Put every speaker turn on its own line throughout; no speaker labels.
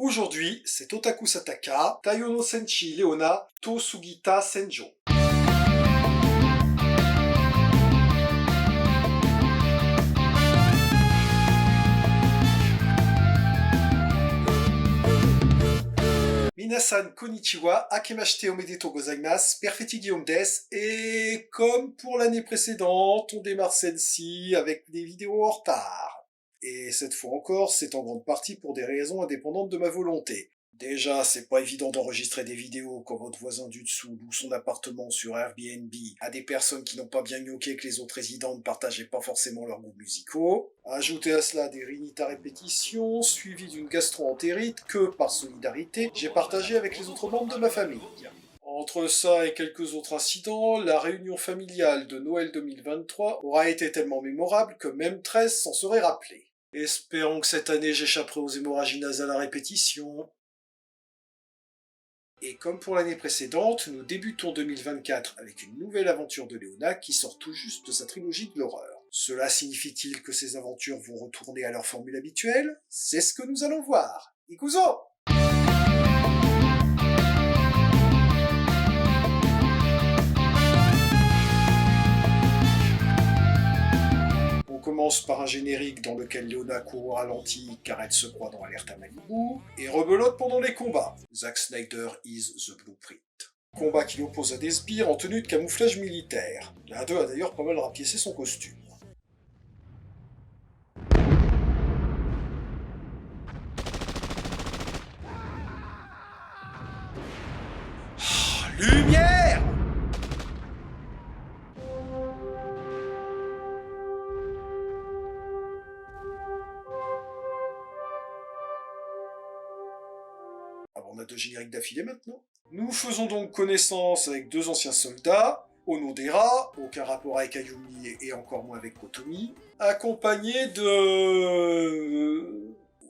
Aujourd'hui, c'est Otaku Sataka, Taiyo Senshi Leona, To Sugita Senjo. Minasan konnichiwa, akemashite omedetou gozaimasu, perfetti Guillaume des, et comme pour l'année précédente, on démarre celle-ci avec des vidéos en retard. Et cette fois encore, c'est en grande partie pour des raisons indépendantes de ma volonté. Déjà, c'est pas évident d'enregistrer des vidéos quand votre voisin du dessous loue son appartement sur Airbnb à des personnes qui n'ont pas bien gnoqué que les autres résidents ne partageaient pas forcément leurs goûts musicaux. Ajoutez à cela des rhinites à répétition, suivies d'une gastro-entérite que, par solidarité, j'ai partagé avec les autres membres de ma famille. Entre ça et quelques autres incidents, la réunion familiale de Noël 2023 aura été tellement mémorable que même 13 s'en seraient rappelés. Espérons que cette année j'échapperai aux hémorragies nasales à répétition. Et comme pour l'année précédente, nous débutons 2024 avec une nouvelle aventure de Leona qui sort tout juste de sa trilogie de l'horreur. Cela signifie-t-il que ces aventures vont retourner à leur formule habituelle? C'est ce que nous allons voir. Ikuzo! On commence par un générique dans lequel Leona court au ralenti car elle se croit dans Alerte à Malibu, et rebelote pendant les combats. Zack Snyder is the blueprint. Combat qui l'oppose à des sbires en tenue de camouflage militaire. L'un d'eux a d'ailleurs pas mal rapiécé son costume. Lumière! On a deux génériques d'affilée maintenant. Nous faisons donc connaissance avec deux anciens soldats, Onodera, aucun rapport avec Ayumi et encore moins avec Kotomi, accompagnés de...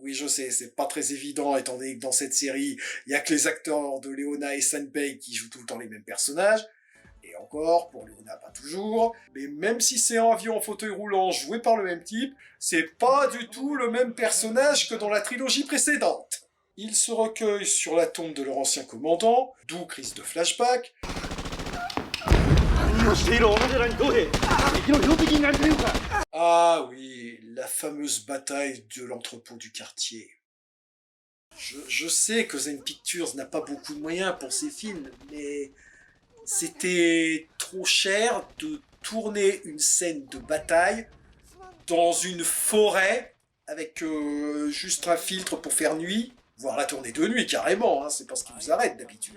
Oui, je sais, c'est pas très évident étant donné que dans cette série, il y a que les acteurs de Leona et Sanpei qui jouent tout le temps les mêmes personnages. Et encore, pour Leona, pas toujours. Mais même si c'est un avion en fauteuil roulant joué par le même type, c'est pas du tout le même personnage que dans la trilogie précédente. Ils se recueillent sur la tombe de leur ancien commandant, d'où crise de flashback. Ah oui, la fameuse bataille de l'entrepôt du quartier. Je sais que Zen Pictures n'a pas beaucoup de moyens pour ses films, mais c'était trop cher de tourner une scène de bataille dans une forêt avec juste un filtre pour faire nuit, voire la tourner de nuit carrément, hein, c'est pas ce qui vous arrête d'habitude.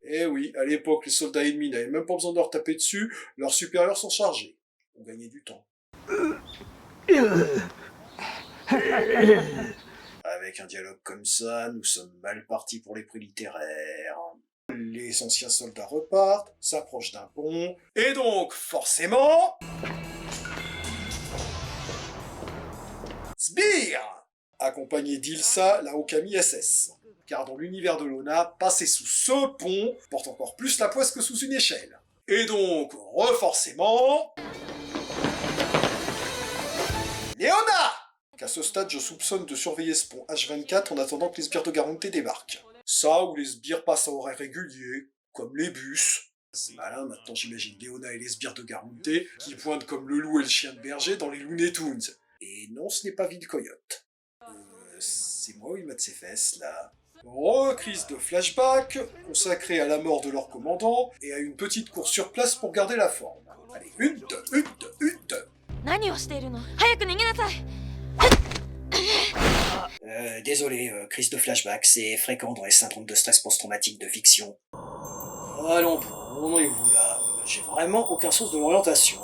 Eh oui, à l'époque, les soldats ennemis n'avaient même pas besoin de leur taper dessus, leurs supérieurs sont chargés. On gagnait du temps. Avec un dialogue comme ça, nous sommes mal partis pour les prix littéraires. Les anciens soldats repartent, s'approchent d'un pont, et donc, forcément... Sbire! Accompagné d'Ilsa, la Okami SS. Car dans l'univers de Lona, passer sous ce pont porte encore plus la poisse que sous une échelle. Et donc, reforcément... Leona! Qu'à ce stade, je soupçonne de surveiller ce pont H24 en attendant que les sbires de Garonté débarquent. Ça, ou les sbires passent à horaire régulier, comme les bus. C'est malin, maintenant j'imagine Leona et les sbires de Garonté qui pointent comme le loup et le chien de berger dans les Looney Tunes. Et non, ce n'est pas Ville Coyote. C'est moi ou il mate ses fesses, là? Crise de flashback, consacrée à la mort de leur commandant, et à une petite course sur place pour garder la forme. Allez, une, deux. Désolé, crise de flashback, c'est fréquent dans les syndromes de stress post-traumatique de fiction. Allons, on est où là? J'ai vraiment aucun sens de l'orientation.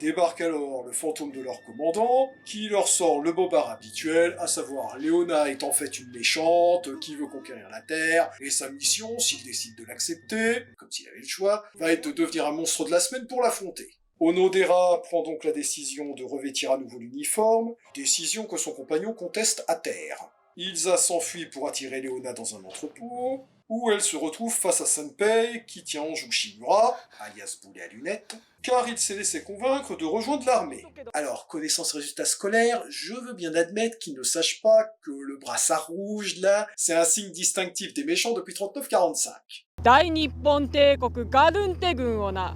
Débarque alors le fantôme de leur commandant, qui leur sort le bobard habituel, à savoir Leona est en fait une méchante, qui veut conquérir la Terre, et sa mission, s'il décide de l'accepter, comme s'il avait le choix, va être de devenir un monstre de la semaine pour l'affronter. Onodera prend donc la décision de revêtir à nouveau l'uniforme, décision que son compagnon conteste à terre. Ilsa s'enfuit pour attirer Leona dans un entrepôt. où elle se retrouve face à Sanpei, qui tient en joue Shimura, alias boulet à lunettes, car il s'est laissé convaincre de rejoindre l'armée. Alors, connaissant ses résultats scolaires, je veux bien admettre qu'il ne sache pas que le brassard rouge, là, c'est un signe distinctif des méchants depuis 39-45.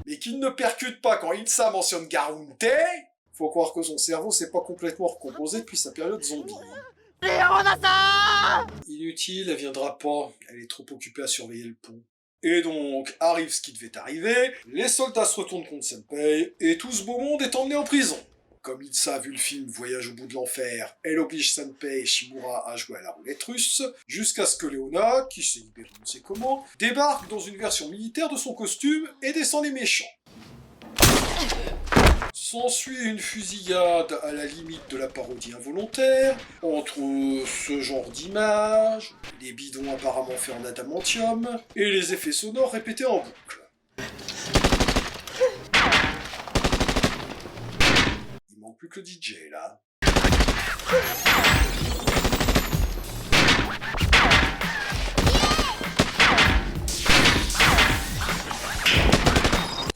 Mais qu'il ne percute pas quand Ilsa mentionne Garunte, faut croire que son cerveau s'est pas complètement recomposé depuis sa période zombie. Inutile, elle viendra pas, elle est trop occupée à surveiller le pont. Et donc, arrive ce qui devait arriver, les soldats se retournent contre Senpei, et tout ce beau monde est emmené en prison. Comme Ilsa a vu le film Voyage au bout de l'enfer, elle oblige Senpei et Shimura à jouer à la roulette russe, jusqu'à ce que Leona, qui s'est libérée on ne sait comment, débarque dans une version militaire de son costume et descend les méchants. S'ensuit une fusillade à la limite de la parodie involontaire, entre ce genre d'images, les bidons apparemment faits en adamantium, et les effets sonores répétés en boucle. Il manque plus que le DJ là.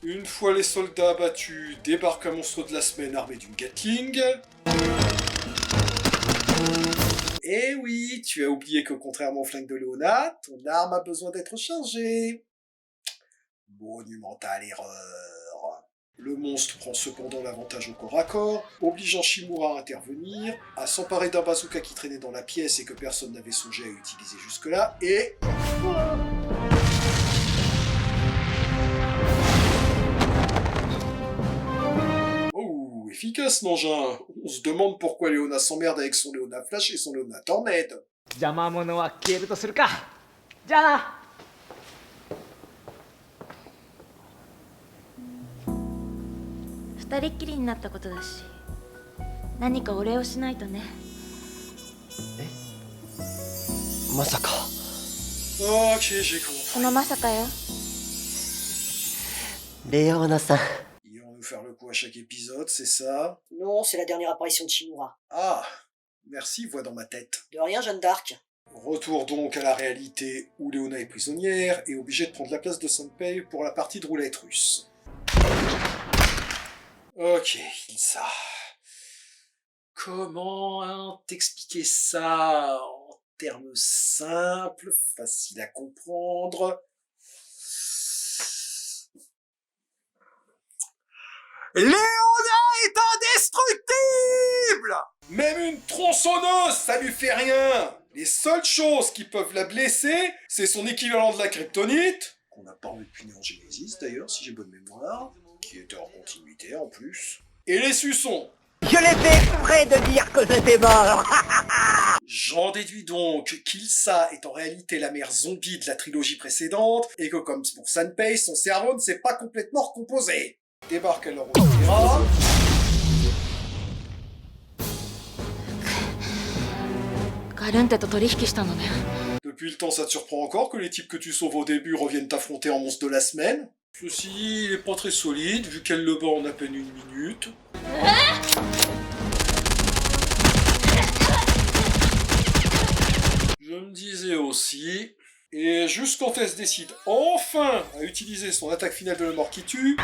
Une fois les soldats abattus, débarque un monstre de la semaine armé d'une Gatling. Et oui, tu as oublié que contrairement au flingue de Leona, ton arme a besoin d'être chargée. Monumentale erreur. Le monstre prend cependant l'avantage au corps à corps, obligeant Shimura à intervenir, à s'emparer d'un bazooka qui traînait dans la pièce et que personne n'avait songé à utiliser jusque-là, et... Oh, efficace l'engin. On se demande pourquoi Leona s'emmerde avec son Leona Flash et son Leona Tornade.
邪魔者は消えるとするか。じゃあな。
二人っきりになったことだし、何かお礼をしないとね。
まさか。
Ok, j'ai compris.
そのまさかよ。
レオーナさん。
Ils vont nous faire le coup à chaque épisode, c'est ça?
Non, c'est la dernière apparition de Shimura.
Ah, merci, voix dans ma tête.
De rien, Jeanne d'Arc.
Retour donc à la réalité où Leona est prisonnière et obligée de prendre la place de Senpei pour la partie de roulette russe. Ok, Ilsa. Comment t'expliquer ça en termes simples, faciles à comprendre? Léona est indestructible! Même une tronçonneuse, ça lui fait rien! Les seules choses qui peuvent la blesser, c'est son équivalent de la kryptonite, qu'on n'a pas depuis Néon Genesis d'ailleurs, si j'ai bonne mémoire, qui était en continuité en plus, et les suçons.
Je l'ai fait exprès de dire que j'étais mort.
J'en déduis donc qu'Ilsa est en réalité la mère zombie de la trilogie précédente, et que comme pour Sanpei, son cerveau ne s'est pas complètement recomposé. Débarque alors au Terra. Depuis le temps, ça te surprend encore que les types que tu sauves au début reviennent t'affronter en monstre de la semaine? Ceci, il est pas très solide, vu qu'elle le bat en à peine 1 minute. Je me disais aussi... Et juste quand elle se décide enfin à utiliser son attaque finale de la mort qui tue...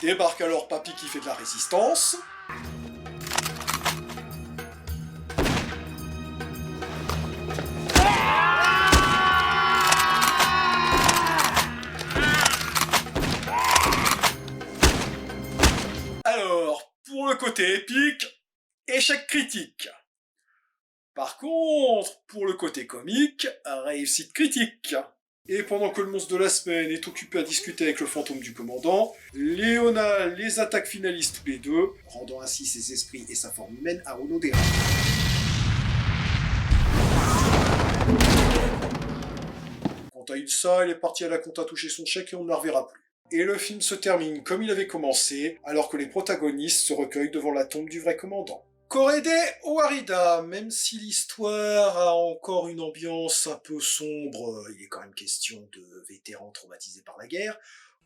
Débarque alors Papy qui fait de la résistance. Alors, pour le côté épique, échec critique. Par contre, pour le côté comique, réussite critique. Et pendant que le monstre de la semaine est occupé à discuter avec le fantôme du commandant, Leona les attaque finalise tous les deux, rendant ainsi ses esprits et sa forme humaine à Onodera. Quant à Ilsa, elle est partie à la compta toucher son chèque et on ne la reverra plus. Et le film se termine comme il avait commencé, alors que les protagonistes se recueillent devant la tombe du vrai commandant. Korede Oharida, même si l'histoire a encore une ambiance un peu sombre, il est quand même question de vétérans traumatisés par la guerre,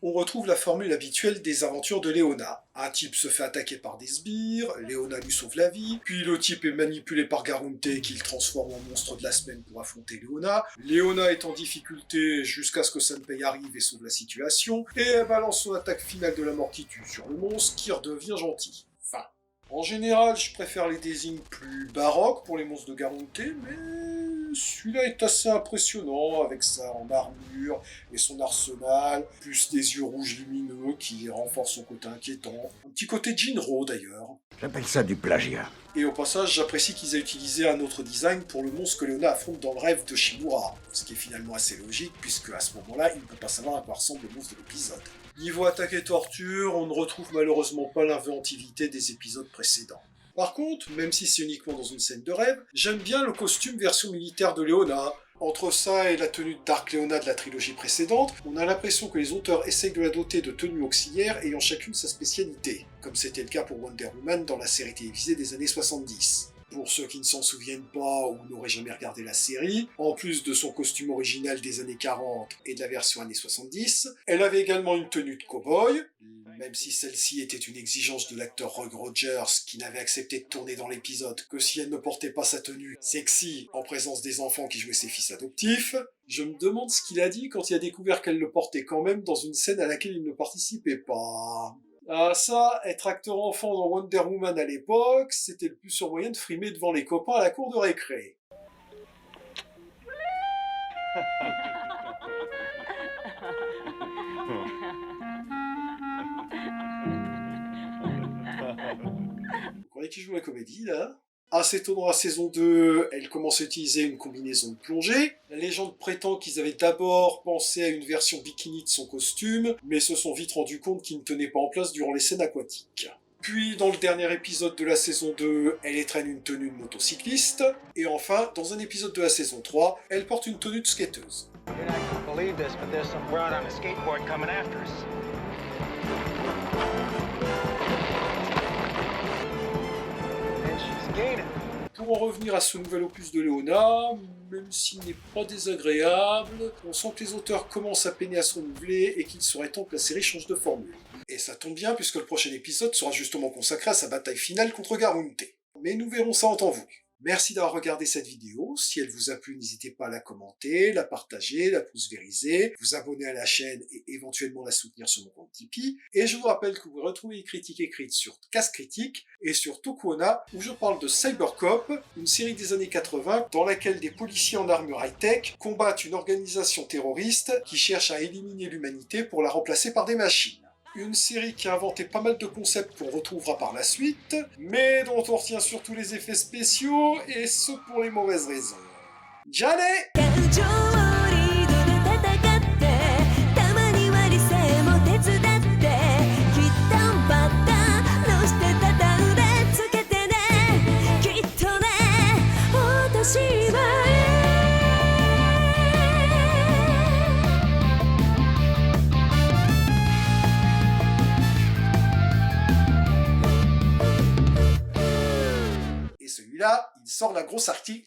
on retrouve la formule habituelle des aventures de Léona. Un type se fait attaquer par des sbires, Léona lui sauve la vie, puis le type est manipulé par Garonte qui le transforme en monstre de la semaine pour affronter Léona. Léona est en difficulté jusqu'à ce que Sanpei arrive et sauve la situation, et elle balance son attaque finale de la mort qui tue sur le monstre qui redevient gentil. Enfin, en général, je préfère les désignes plus baroques pour les monstres de Garonte, mais celui-là est assez impressionnant avec sa armure et son arsenal, plus des yeux rouges lumineux qui renforcent son côté inquiétant. Un petit côté Jinro d'ailleurs.
J'appelle ça du plagiat.
Et au passage, j'apprécie qu'ils aient utilisé un autre design pour le monstre que Léona affronte dans le rêve de Shimura, ce qui est finalement assez logique puisque à ce moment-là, il ne peut pas savoir à quoi ressemble le monstre de l'épisode. Niveau attaque et torture, on ne retrouve malheureusement pas l'inventivité des épisodes précédents. Par contre, même si c'est uniquement dans une scène de rêve, j'aime bien le costume version militaire de Léona. Entre ça et la tenue de Dark Léona de la trilogie précédente, on a l'impression que les auteurs essayent de la doter de tenues auxiliaires ayant chacune sa spécialité, comme c'était le cas pour Wonder Woman dans la série télévisée des années 70. Pour ceux qui ne s'en souviennent pas ou n'auraient jamais regardé la série, en plus de son costume original des années 40 et de la version années 70, elle avait également une tenue de cow-boy, même si celle-ci était une exigence de l'acteur Roy Rogers qui n'avait accepté de tourner dans l'épisode que si elle ne portait pas sa tenue sexy en présence des enfants qui jouaient ses fils adoptifs. Je me demande ce qu'il a dit quand il a découvert qu'elle le portait quand même dans une scène à laquelle il ne participait pas. Ah ça, être acteur enfant dans Wonder Woman à l'époque, c'était le plus sûr moyen de frimer devant les copains à la cour de récré. Vous croyez qu'il joue la comédie, là ? Assez tôt dans la saison 2, elle commence à utiliser une combinaison de plongée. La légende prétend qu'ils avaient d'abord pensé à une version bikini de son costume, mais se sont vite rendus compte qu'il ne tenait pas en place durant les scènes aquatiques. Puis, dans le dernier épisode de la saison 2, elle étrenne une tenue de motocycliste. Et enfin, dans un épisode de la saison 3, elle porte une tenue de skateuse.
You're not gonna believe this, but there's some broad on a skateboard coming after us. And she's gaining.
Pour en revenir à ce nouvel opus de Léona, même s'il n'est pas désagréable, on sent que les auteurs commencent à peiner à se renouveler et qu'il serait temps que la série change de formule. Et ça tombe bien puisque le prochain épisode sera justement consacré à sa bataille finale contre Garonte. Mais nous verrons ça en temps voulu. Merci d'avoir regardé cette vidéo. Si elle vous a plu, n'hésitez pas à la commenter, la partager, la pouce-vériser, vous abonner à la chaîne et éventuellement la soutenir sur mon compte Tipeee. Et je vous rappelle que vous pouvez retrouver les critiques écrites sur Casse Critique et sur Tokuona, où je parle de Cybercop, une série des années 80 dans laquelle des policiers en armure high-tech combattent une organisation terroriste qui cherche à éliminer l'humanité pour la remplacer par des machines. Une série qui a inventé pas mal de concepts qu'on retrouvera par la suite, mais dont on retient surtout les effets spéciaux, et ce pour les mauvaises raisons. J'allais!
感情をリードで戦ってたまには理性も手伝ってきったんばったのしてた腕つけてねきっとね私は
Et celui-là, il sort la grosse artille.